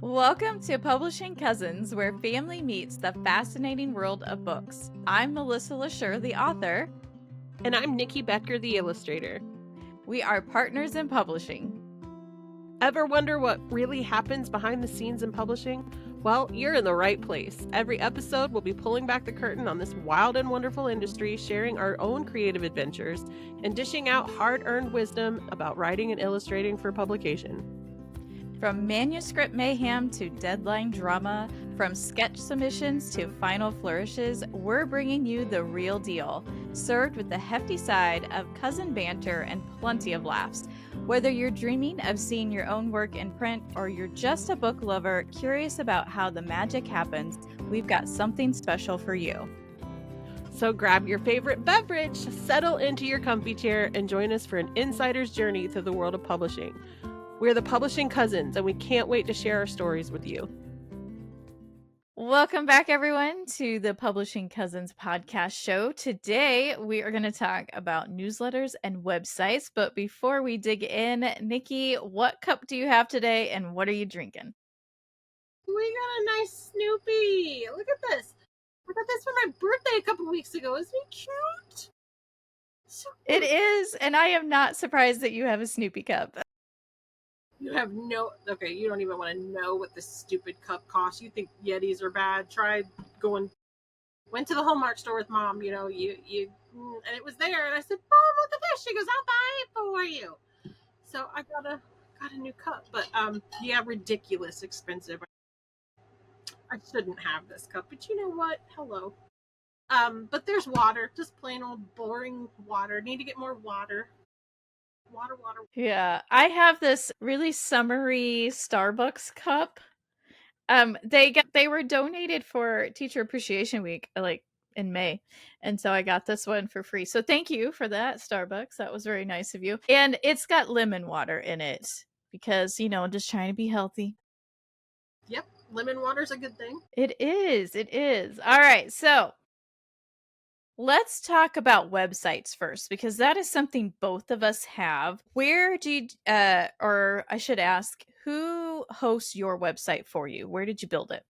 Welcome to Publishing Cousins, where family meets the fascinating world of books. I'm Melissa LaSure, the author. And I'm Nikki Becker, the illustrator. We are partners in publishing. Ever wonder what really happens behind the scenes in publishing? Well, you're in the right place. Every episode, we'll be pulling back the curtain on this wild and wonderful industry, sharing our own creative adventures, and dishing out hard-earned wisdom about writing and illustrating for publication. From manuscript mayhem to deadline drama, from sketch submissions to final flourishes, we're bringing you the real deal, served with the hefty side of cousin banter and plenty of laughs. Whether you're dreaming of seeing your own work in print or you're just a book lover curious about how the magic happens, we've got something special for you. So grab your favorite beverage, settle into your comfy chair, and join us for an insider's journey through the world of publishing. We're the Publishing Cousins, and we can't wait to share our stories with you. Welcome back, everyone, to the Publishing Cousins podcast show. Today, we are going to talk about newsletters and websites. But before we dig in, Nikki, what cup do you have today, and what are you drinking? We got a nice Snoopy. Look at this. I got this for my birthday a couple weeks ago. Isn't it cute? So It is, and I am not surprised that you have a Snoopy cup. You have no... Okay, you don't even want to know what this stupid cup costs. You think Yetis are bad. Went to the Hallmark store with Mom, and it was there, and I said, Mom, look at this. She goes, I'll buy it for you. So I got a new cup, but yeah, ridiculous expensive. I shouldn't have this cup, but you know what? Hello. But there's water, just plain old boring water. Need to get more water. Water. Yeah, I have this really summery Starbucks cup. They were donated for Teacher Appreciation Week, like in May, and so I got this one for free. So thank you for that, Starbucks. That was very nice of you. And it's got lemon water in it because just trying to be healthy. Yep, lemon water's a good thing. It is. All right, so let's talk about websites first, because that is something both of us have. Where do you, or I should ask, who hosts your website for you? Where did you build it?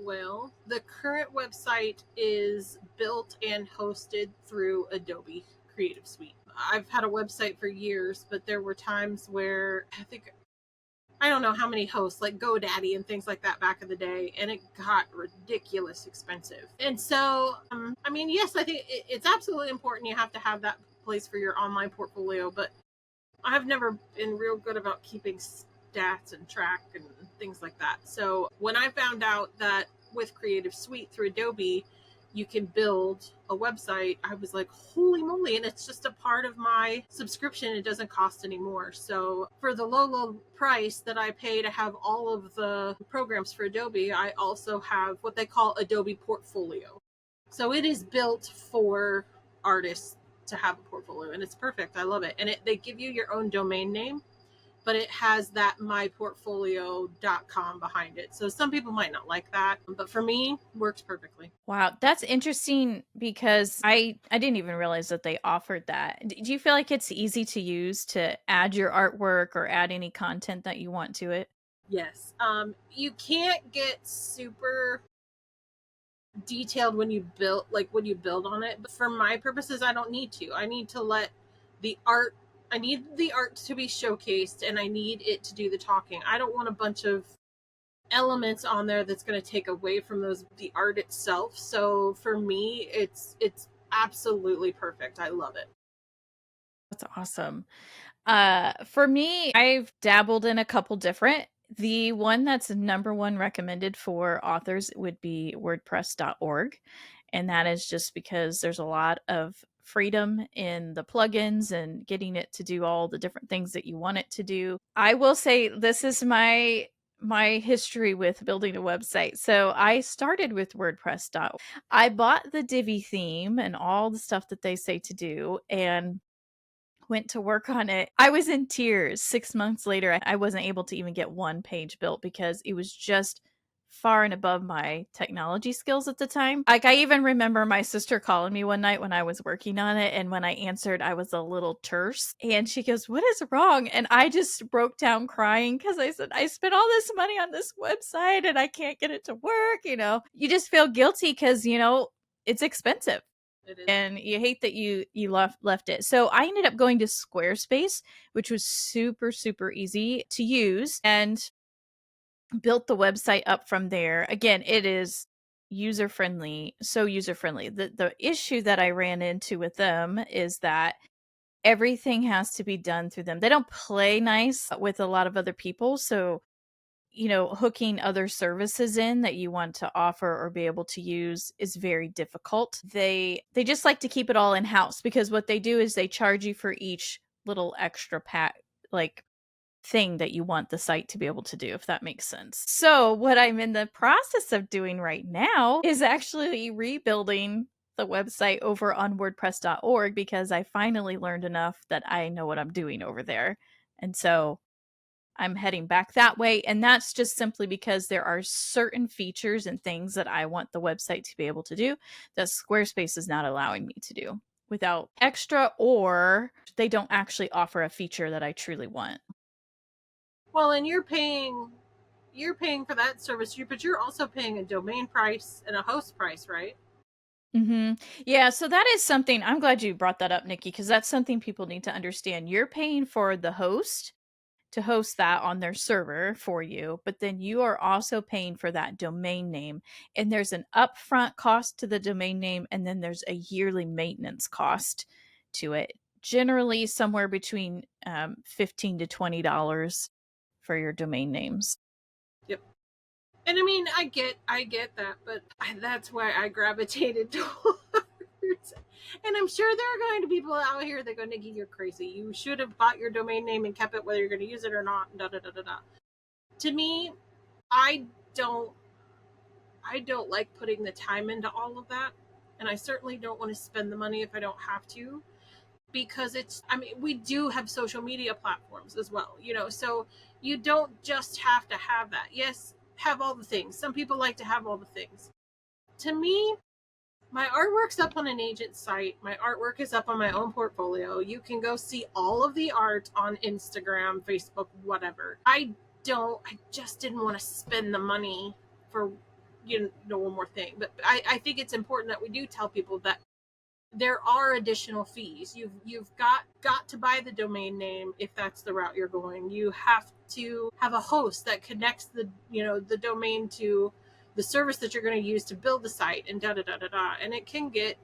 Well, the current website is built and hosted through Adobe Creative Suite. I've had a website for years, but there were times where I don't know how many hosts, like GoDaddy and things like that back in the day, and it got ridiculous expensive. And so, yes, I think it's absolutely important you have to have that place for your online portfolio, but I've never been real good about keeping stats and track and things like that. So when I found out that with Creative Suite through Adobe, you can build a website, I was like, holy moly. And it's just a part of my subscription. It doesn't cost anymore. So for the low price that I pay to have all of the programs for Adobe, I also have what they call Adobe Portfolio. So it is built for artists to have a portfolio, and it's perfect. I love it. And they give you your own domain name, but it has that myportfolio.com behind it. So some people might not like that, but for me, works perfectly. Wow, that's interesting, because I didn't even realize that they offered that. Do you feel like it's easy to use to add your artwork or add any content that you want to it? Yes. You can't get super detailed when you build on it, but for my purposes, I don't need to. I need to let the art to be showcased, and I need it to do the talking. I don't want a bunch of elements on there that's going to take away from the art itself. So for me, it's absolutely perfect. I love it. That's awesome. For me, I've dabbled in a couple different. The one that's number one recommended for authors would be WordPress.org. And that is just because there's a lot of freedom in the plugins and getting it to do all the different things that you want it to do. I will say this is my history with building a website. So I started with WordPress.org. I bought the Divi theme and all the stuff that they say to do, and went to work on it. I was in tears. 6 months later, I wasn't able to even get one page built because it was just far and above my technology skills at the time. Like, I even remember my sister calling me one night when I was working on it, and when I answered, I was a little terse, and she goes, "What is wrong?" And I just broke down crying because I said, "I spent all this money on this website and I can't get it to work." You just feel guilty because, it's expensive It is. and you hate that you left it. So I ended up going to Squarespace, which was super super easy to use, and built the website up from there. Again, it is user friendly, so user friendly. The issue that I ran into with them is that everything has to be done through them. They don't play nice with a lot of other people, so hooking other services in that you want to offer or be able to use is very difficult. They just like to keep it all in house, because what they do is they charge you for each little extra pack, like, thing that you want the site to be able to do, if that makes sense. So, what I'm in the process of doing right now is actually rebuilding the website over on WordPress.org, because I finally learned enough that I know what I'm doing over there. And so I'm heading back that way. And that's just simply because there are certain features and things that I want the website to be able to do that Squarespace is not allowing me to do without extra, or they don't actually offer a feature that I truly want. Well, and you're paying for that service, but you're also paying a domain price and a host price, right? Yeah, so that is something. I'm glad you brought that up, Nikki, because that's something people need to understand. You're paying for the host to host that on their server for you, but then you are also paying for that domain name. And there's an upfront cost to the domain name, and then there's a yearly maintenance cost to it. Generally, somewhere between $15 to $20 for your domain names. Yep. And I mean, I get that, but that's why I gravitated towards. And I'm sure there are going to be people out here that go, "Nikki, you're crazy. You should have bought your domain name and kept it, whether you're going to use it or not." Da da da da da. To me, I don't, I don't like putting the time into all of that, and I certainly don't want to spend the money if I don't have to, because I mean, we do have social media platforms as well, so you don't just have to have that. Yes, have all the things. Some people like to have all the things. To me, my artwork's up on an agent site. My artwork is up on my own portfolio. You can go see all of the art on Instagram, Facebook, whatever. I just didn't want to spend the money for, one more thing. But I think it's important that we do tell people that there are additional fees. You've got to buy the domain name if that's the route you're going. You have to have a host that connects the domain to the service that you're going to use to build the site, and da da da da da. And it can get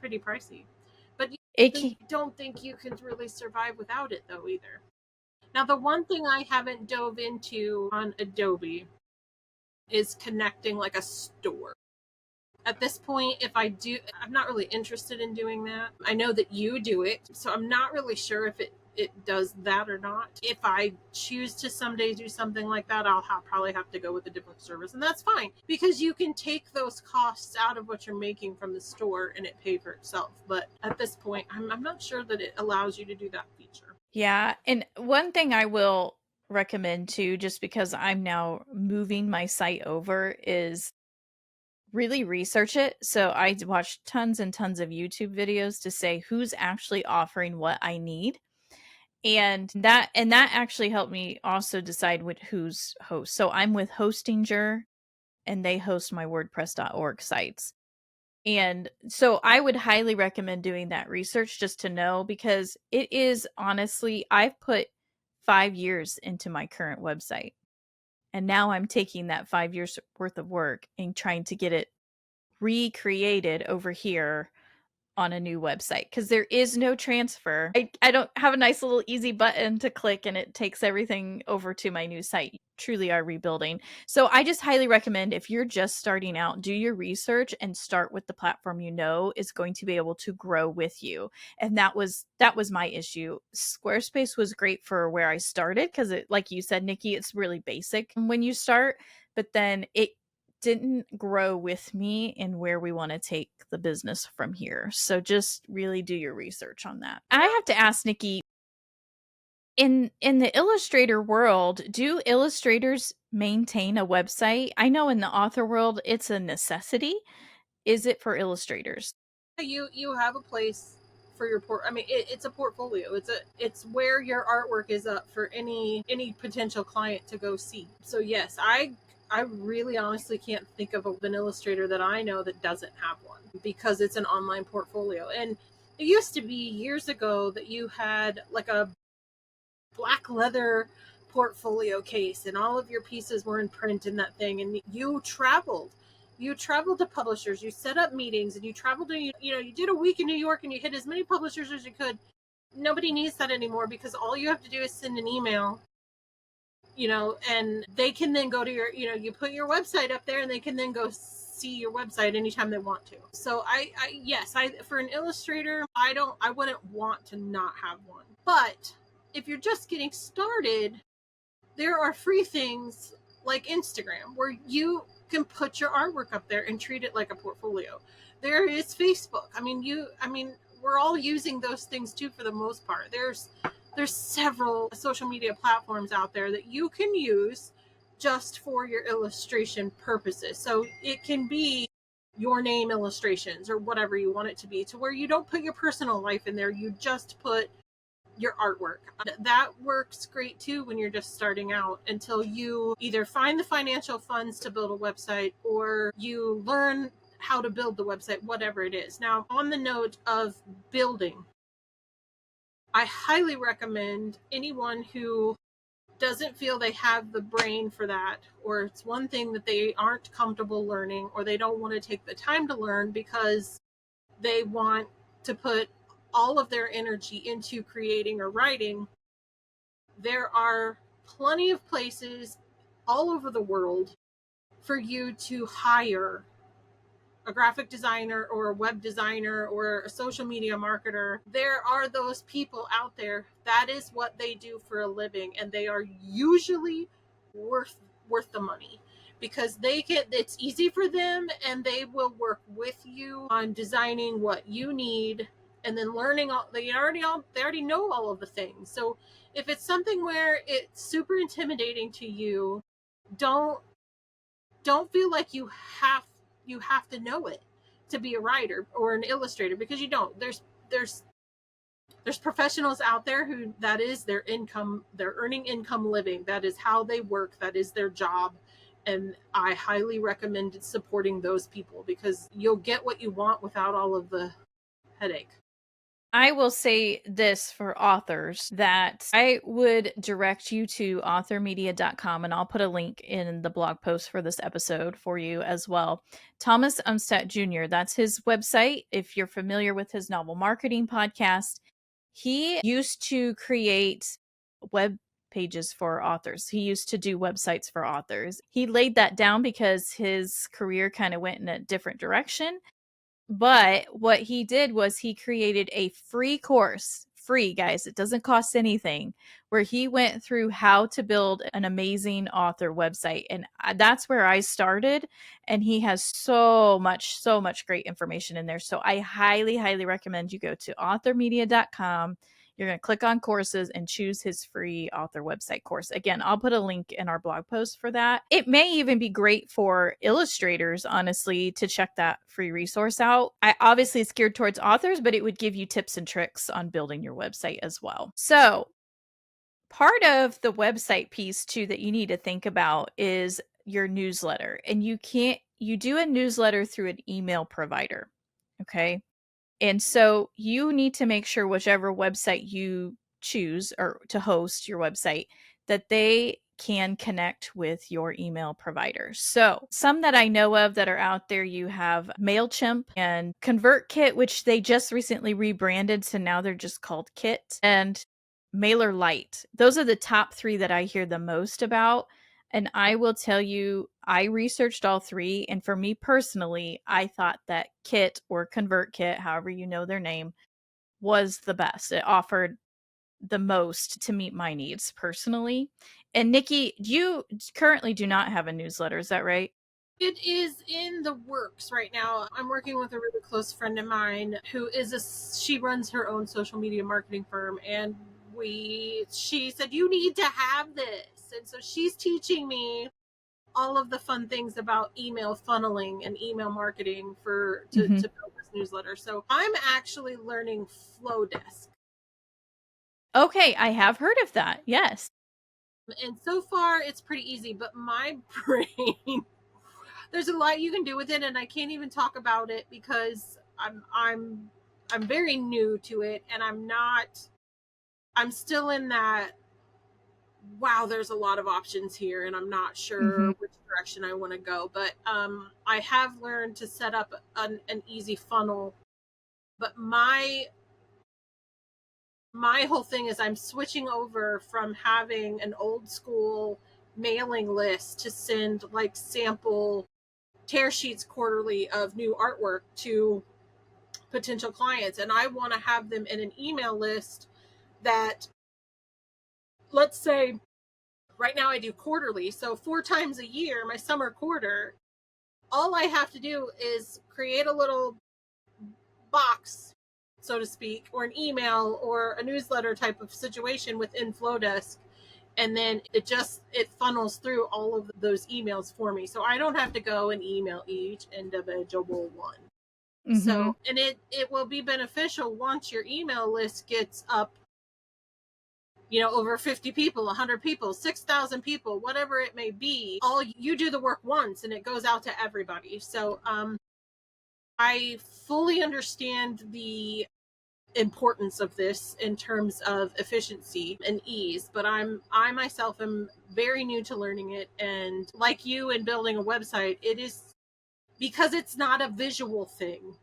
pretty pricey. But It I can, don't think you can really survive without it though either. Now, the one thing I haven't dove into on Adobe is connecting like a store. At this point, if I do, I'm not really interested in doing that. I know that you do it, so I'm not really sure if it does that or not. If I choose to someday do something like that, I'll probably have to go with a different service, and that's fine, because you can take those costs out of what you're making from the store and it pay for itself. But at this point, I'm not sure that it allows you to do that feature. yeah. And one thing I will recommend too, just because I'm now moving my site over, is really research it. So I watched tons and tons of YouTube videos to say who's actually offering what I need. And that actually helped me also decide who's host. So I'm with Hostinger, and they host my WordPress.org sites. And so I would highly recommend doing that research just to know, because it is honestly, I've put 5 years into my current website. And now I'm taking that 5 years worth of work and trying to get it recreated over here on a new website, because there is no transfer. I don't have a nice little easy button to click and it takes everything over to my new site. You truly are rebuilding. So I just highly recommend, if you're just starting out, do your research and start with the platform you know is going to be able to grow with you. And that was my issue. Squarespace was great for where I started, because it, like you said, Nikki, it's really basic when you start, but then it didn't grow with me in where we want to take the business from here. So just really do your research on that. I have to ask Nikki, In the Illustrator world, do illustrators maintain a website? I know in the author world, it's a necessity. Is it for illustrators? You have a place for your I mean, it's a portfolio. It's where your artwork is up for any potential client to go see. So yes, I really honestly can't think of an illustrator that I know that doesn't have one, because it's an online portfolio. And it used to be years ago that you had like a black leather portfolio case and all of your pieces were in print in that thing, and you traveled to publishers, you set up meetings, and you traveled to, you did a week in New York and you hit as many publishers as you could. Nobody needs that anymore, because all you have to do is send an email, and they can then go to you put your website up there and they can then go see your website anytime they want to. So yes, for an illustrator, I wouldn't want to not have one. But if you're just getting started, there are free things like Instagram where you can put your artwork up there and treat it like a portfolio. There is Facebook. We're all using those things too for the most part. There's several social media platforms out there that you can use just for your illustration purposes. So it can be your name illustrations or whatever you want it to be, to where you don't put your personal life in there. You just put your artwork. That works great too when you're just starting out, until you either find the financial funds to build a website or you learn how to build the website, whatever it is. Now, on the note of building, I highly recommend anyone who doesn't feel they have the brain for that, or it's one thing that they aren't comfortable learning, or they don't want to take the time to learn because they want to put all of their energy into creating or writing. There are plenty of places all over the world for you to hire a graphic designer or a web designer or a social media marketer. There are those people out there. That is what they do for a living, and they are usually worth the money, because it's easy for them, and they will work with you on designing what you need, and then learning they already know all of the things. So if it's something where it's super intimidating to you, don't feel like you have to know it to be a writer or an illustrator, because you don't. There's professionals out there who that is their income. They're earning income living. That is how they work. That is their job. And I highly recommend supporting those people, because you'll get what you want without all of the headache. I will say this for authors, that I would direct you to authormedia.com, and I'll put a link in the blog post for this episode for you as well. Thomas Umstattd Jr., that's his website. If you're familiar with his novel marketing podcast, he used to create web pages for authors. He used to do websites for authors. He laid that down because his career kind of went in a different direction. But what he did was he created a free course, free, guys, it doesn't cost anything, where he went through how to build an amazing author website. And that's where I started. And he has so much great information in there. So I highly, highly recommend you go to authormedia.com. You're going to click on courses and choose his free author website course. Again, I'll put a link in our blog post for that. It may even be great for illustrators, honestly, to check that free resource out. I obviously it's geared towards authors, but it would give you tips and tricks on building your website as well. So part of the website piece too that you need to think about is your newsletter. And you do a newsletter through an email provider. Okay. And so you need to make sure whichever website you choose or to host your website, that they can connect with your email provider. So some that I know of that are out there, you have MailChimp and ConvertKit, which they just recently rebranded. So now they're just called Kit, and MailerLite. Those are the top three that I hear the most about. And I will tell you, I researched all three. And for me personally, I thought that Kit or ConvertKit, however you know their name, was the best. It offered the most to meet my needs personally. And Nikki, you currently do not have a newsletter. Is that right? It is in the works right now. I'm working with a really close friend of mine who she runs her own social media marketing firm, and she said, you need to have this. And so she's teaching me all of the fun things about email funneling and email marketing to Mm-hmm. build this newsletter. So I'm actually learning Flowdesk. Okay, I have heard of that. Yes. And so far it's pretty easy, but my brain, there's a lot you can do with it, and I can't even talk about it because I'm very new to it, and I'm still in that, wow, there's a lot of options here, and I'm not Mm-hmm. sure which direction I want to go. But I have learned to set up an easy funnel. But my whole thing is I'm switching over from having an old school mailing list to send like sample tear sheets quarterly of new artwork to potential clients, and I want to have them in an email list that, let's say, right now I do quarterly, so 4 times a year, my summer quarter, all I have to do is create a little box, so to speak, or an email or a newsletter type of situation within Flowdesk, and then it funnels through all of those emails for me, so I don't have to go and email each individual one. Mm-hmm. So, and it will be beneficial once your email list gets up, over 50 people, 100 people, 6,000 people, whatever it may be. All you do the work once and it goes out to everybody. So I fully understand the importance of this in terms of efficiency and ease, but I myself am very new to learning it, and like you in building a website, it is, because it's not a visual thing,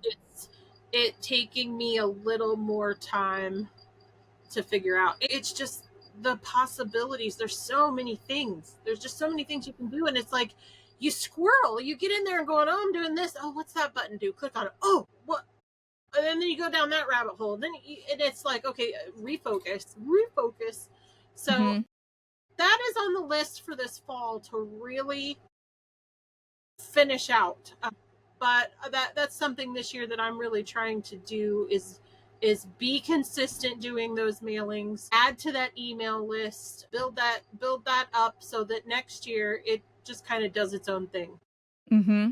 it's it taking me a little more time to figure out. It's just the possibilities. There's so many things. There's just so many things you can do. And it's like you squirrel. You get in there and going, oh, I'm doing this. Oh, what's that button do? Click on it. Oh, what? And then you go down that rabbit hole. And it's like, okay, refocus. So Mm-hmm. that is on the list for this fall to really finish out. But that's something this year that I'm really trying to do is be consistent doing those mailings, add to that email list, build that up so that next year it just kind of does its own thing. Mm-hmm.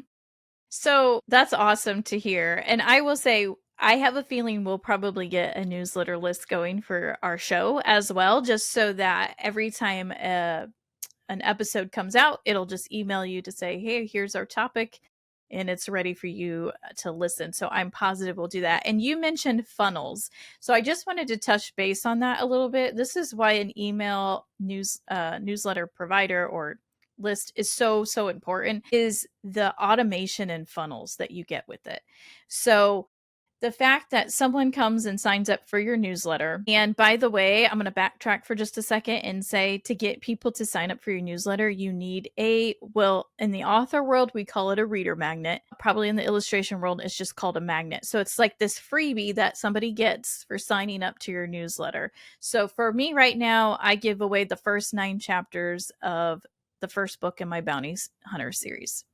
So that's awesome to hear. And I will say, I have a feeling we'll probably get a newsletter list going for our show as well, just so that every time an episode comes out, it'll just email you to say, hey, here's our topic, and it's ready for you to listen. So I'm positive we'll do that. And you mentioned funnels. So I just wanted to touch base on that a little bit. This is why an email newsletter provider or list is so important, is the automation and funnels that you get with it. So the fact that someone comes and signs up for your newsletter, and by the way, I'm going to backtrack for just a second and say, to get people to sign up for your newsletter, you need well, in the author world, we call it a reader magnet. Probably in the illustration world, it's just called a magnet. So it's like this freebie that somebody gets for signing up to your newsletter. So for me right now, I give away the first 9 chapters of the first book in my Bounty Hunter series.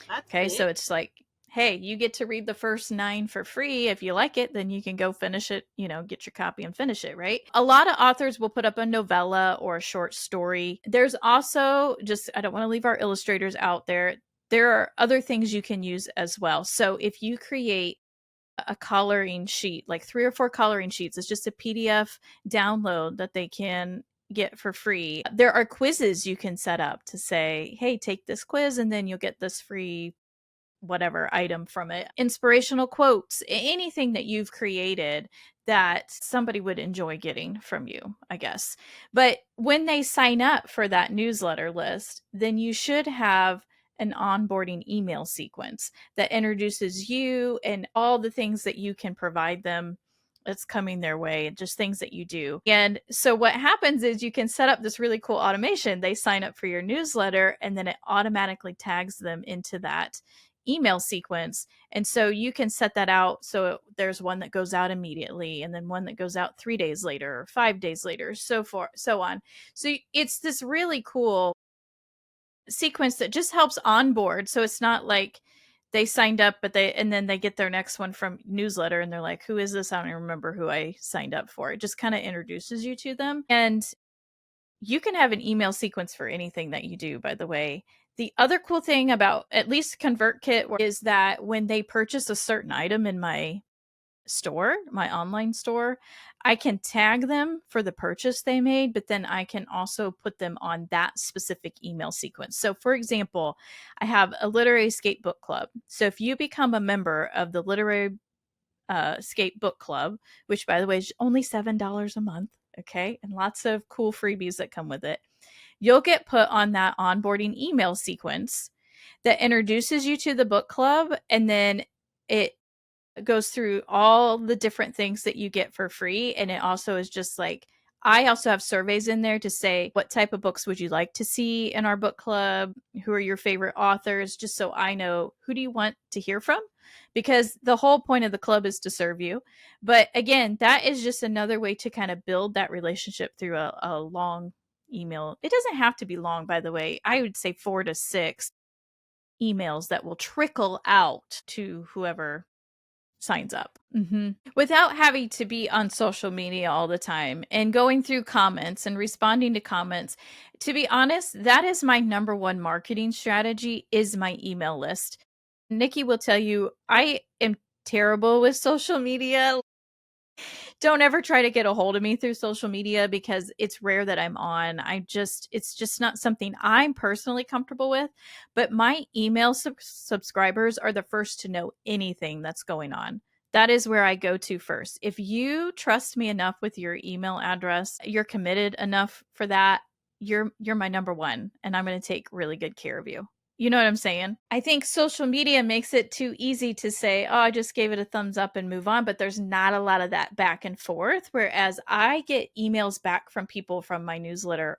That's Okay, big. so it's like, hey, you get to read the first 9 for free. If you like it, then you can go finish it, get your copy and finish it, right? A lot of authors will put up a novella or a short story. There's also, just, I don't want to leave our illustrators out there. There are other things you can use as well. So if you create a coloring sheet, like 3 or 4 coloring sheets, it's just a PDF download that they can get for free. There are quizzes you can set up to say, hey, take this quiz and then you'll get this free whatever item from it. Inspirational quotes, anything that you've created that somebody would enjoy getting from you, I guess. But when they sign up for that newsletter list, then you should have an onboarding email sequence that introduces you and all the things that you can provide them that's coming their way, just things that you do. And so what happens is you can set up this really cool automation. They sign up for your newsletter and then it automatically tags them into that email sequence. And so you can set that out. So there's one that goes out immediately, and then one that goes out 3 days later, or 5 days later, so forth, so on. So it's this really cool sequence that just helps onboard. So it's not like they signed up, and then they get their next one from newsletter and they're like, who is this? I don't even remember who I signed up for. It just kind of introduces you to them. And you can have an email sequence for anything that you do, by the way. The other cool thing about at least ConvertKit is that when they purchase a certain item in my store, my online store, I can tag them for the purchase they made, but then I can also put them on that specific email sequence. So, for example, I have a literary escape book club. So, if you become a member of the literary escape book club, which by the way is only $7 a month, okay, and lots of cool freebies that come with it, you'll get put on that onboarding email sequence that introduces you to the book club, and then it goes through all the different things that you get for free. And it also is just like, I also have surveys in there to say, what type of books would you like to see in our book club? Who are your favorite authors? Just so I know, who do you want to hear from? Because the whole point of the club is to serve you. But again, that is just another way to kind of build that relationship through a long email. It doesn't have to be long, by the way. I would say 4 to 6 emails that will trickle out to whoever signs up. Without having to be on social media all the time and going through comments and responding to comments. To be honest, that is my number one marketing strategy, is my email list. Nikki will tell you I am terrible with social media. Don't ever try to get a hold of me through social media because it's rare that I'm on. It's just not something I'm personally comfortable with. But my email subscribers are the first to know anything that's going on. That is where I go to first. If you trust me enough with your email address, you're committed enough for that, you're my number one, and I'm going to take really good care of you. You know what I'm saying? I think social media makes it too easy to say, oh, I just gave it a thumbs up and move on, but there's not a lot of that back and forth. Whereas I get emails back from people from my newsletter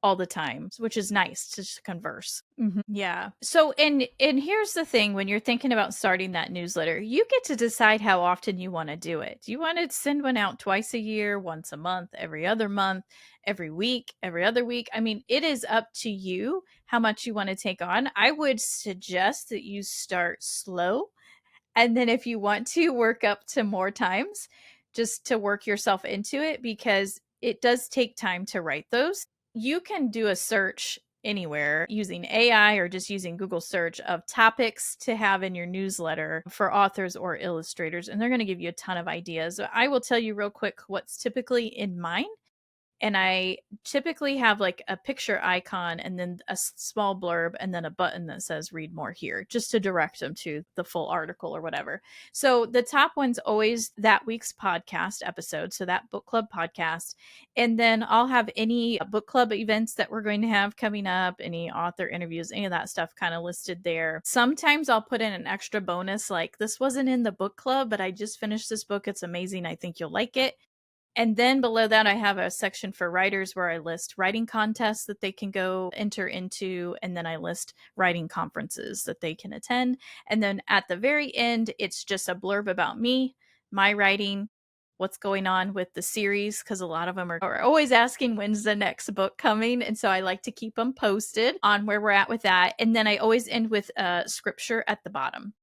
all the time, which is nice to just converse. Yeah. So, and here's the thing: when you're thinking about starting that newsletter, you get to decide how often you want to do it. Do you want to send one out twice a year, once a month, every other month, every week, every other week? I mean, it is up to you how much you want to take on. I would suggest that you start slow, and then if you want to work up to more times, just to work yourself into it, because it does take time to write those. You can do a search anywhere using AI or just using Google search of topics to have in your newsletter for authors or illustrators, and they're going to give you a ton of ideas. I will tell you real quick what's typically in mine. And I typically have like a picture icon and then a small blurb and then a button that says read more here, just to direct them to the full article or whatever. So the top one's always that week's podcast episode, so that book club podcast. And then I'll have any book club events that we're going to have coming up, any author interviews, any of that stuff kind of listed there. Sometimes I'll put in an extra bonus, like, this wasn't in the book club, but I just finished this book. It's amazing. I think you'll like it. And then below that, I have a section for writers where I list writing contests that they can go enter into. And then I list writing conferences that they can attend. And then at the very end, it's just a blurb about me, my writing, what's going on with the series, because a lot of them are always asking, when's the next book coming? And so I like to keep them posted on where we're at with that. And then I always end with scripture at the bottom.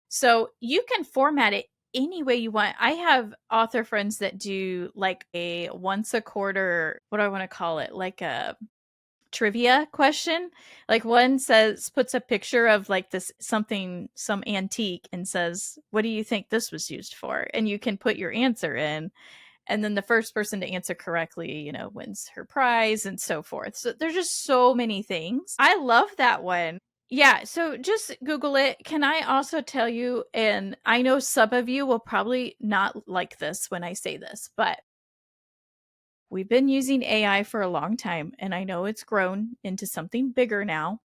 So you can format it any way you want. I have author friends that do like a once a quarter, what do I want to call it? Like a trivia question. Like one puts a picture of like this something, some antique, and says, what do you think this was used for? And you can put your answer in. And then the first person to answer correctly, wins her prize and so forth. So there's just so many things. I love that one. Yeah, so just Google it. Can I also tell you, and I know some of you will probably not like this when I say this, but we've been using AI for a long time, and I know it's grown into something bigger now.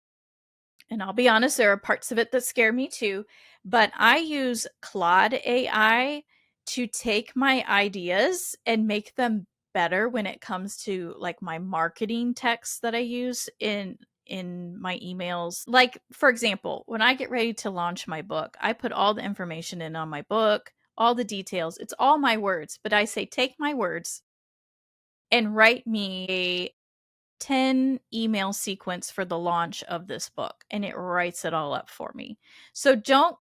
And I'll be honest, there are parts of it that scare me too, but I use Claude AI to take my ideas and make them better when it comes to like my marketing text that I use in my emails. Like, for example, when I get ready to launch my book, I put all the information in on my book, all the details. It's all my words, but I say, take my words and write me a 10 email sequence for the launch of this book, and it writes it all up for me. So don't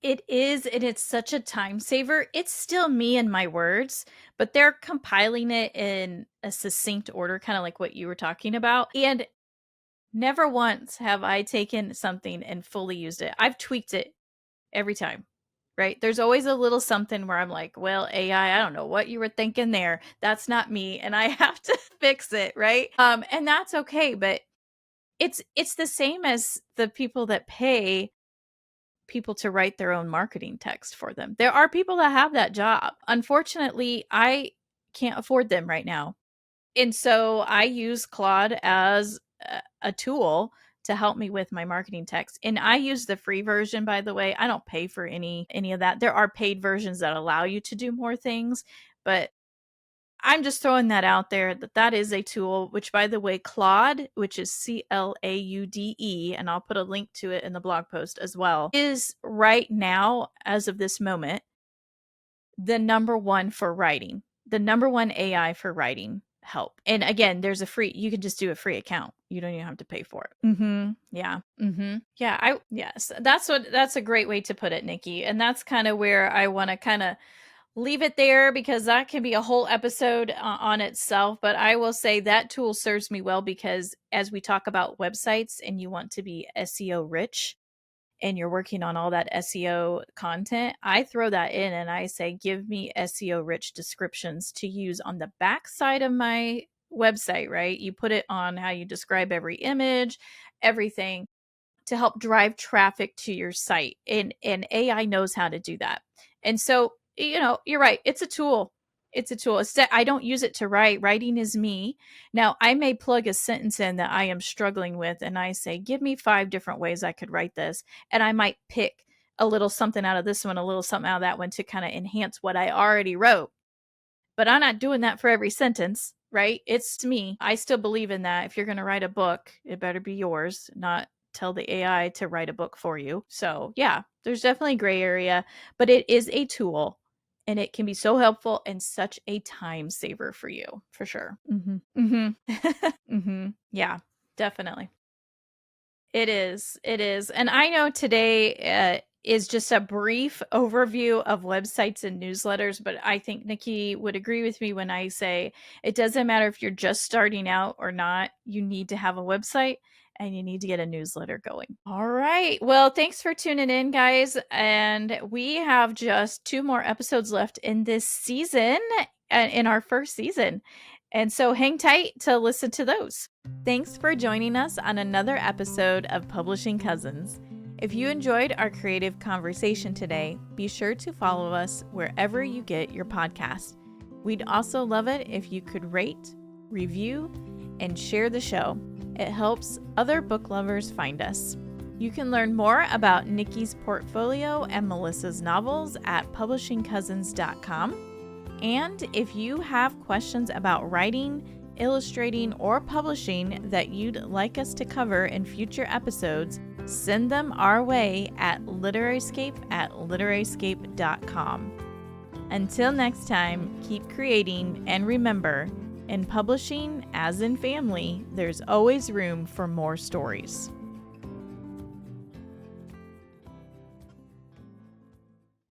It is, and it's such a time saver. It's still me and my words, but they're compiling it in a succinct order, kind of like what you were talking about. And never once have I taken something and fully used it. I've tweaked it every time, right? There's always a little something where I'm like, well, AI, I don't know what you were thinking there. That's not me. And I have to fix it, right? And that's okay. But it's the same as the people that pay people to write their own marketing text for them. There are people that have that job. Unfortunately, I can't afford them right now. And so I use Claude as a tool to help me with my marketing text. And I use the free version, by the way. I don't pay for any of that. There are paid versions that allow you to do more things, but I'm just throwing that out there that is a tool, which, by the way, Claude, which is CLAUDE, and I'll put a link to it in the blog post as well, is right now, as of this moment, the number one for writing, the number one AI for writing help. And again, there's you can just do a free account. You don't even have to pay for it. Yeah. Yeah. Yes, that's a great way to put it, Nikki. And that's kind of where I want to kind of leave it there, because that can be a whole episode on itself. But I will say that tool serves me well, because as we talk about websites and you want to be SEO rich and you're working on all that SEO content, I throw that in and I say, give me SEO rich descriptions to use on the back side of my website, right? You put it on how you describe every image, everything, to help drive traffic to your site. And AI knows how to do that. And so, you're right. It's a tool. I don't use it to write. Writing is me. Now, I may plug a sentence in that I am struggling with, and I say, give me 5 different ways I could write this. And I might pick a little something out of this one, a little something out of that one to kind of enhance what I already wrote. But I'm not doing that for every sentence, right? It's me. I still believe in that. If you're going to write a book, it better be yours, not tell the AI to write a book for you. So yeah, there's definitely a gray area, but it is a tool. And it can be so helpful and such a time saver for you, for sure. Yeah, definitely. It is. And I know today is just a brief overview of websites and newsletters, but I think Nikki would agree with me when I say it doesn't matter if you're just starting out or not. You need to have a website and you need to get a newsletter going. All right. Well, thanks for tuning in, guys. And we have just 2 more episodes left in this season, in our first season. And so hang tight to listen to those. Thanks for joining us on another episode of Publishing Cousins. If you enjoyed our creative conversation today, be sure to follow us wherever you get your podcast. We'd also love it if you could rate, review, and share the show. It helps other book lovers find us. You can learn more about Nikki's portfolio and Melissa's novels at publishingcousins.com. And if you have questions about writing, illustrating, or publishing that you'd like us to cover in future episodes, send them our way at literaryscape@literaryscape.com. Until next time, keep creating, and remember, in publishing, as in family, there's always room for more stories.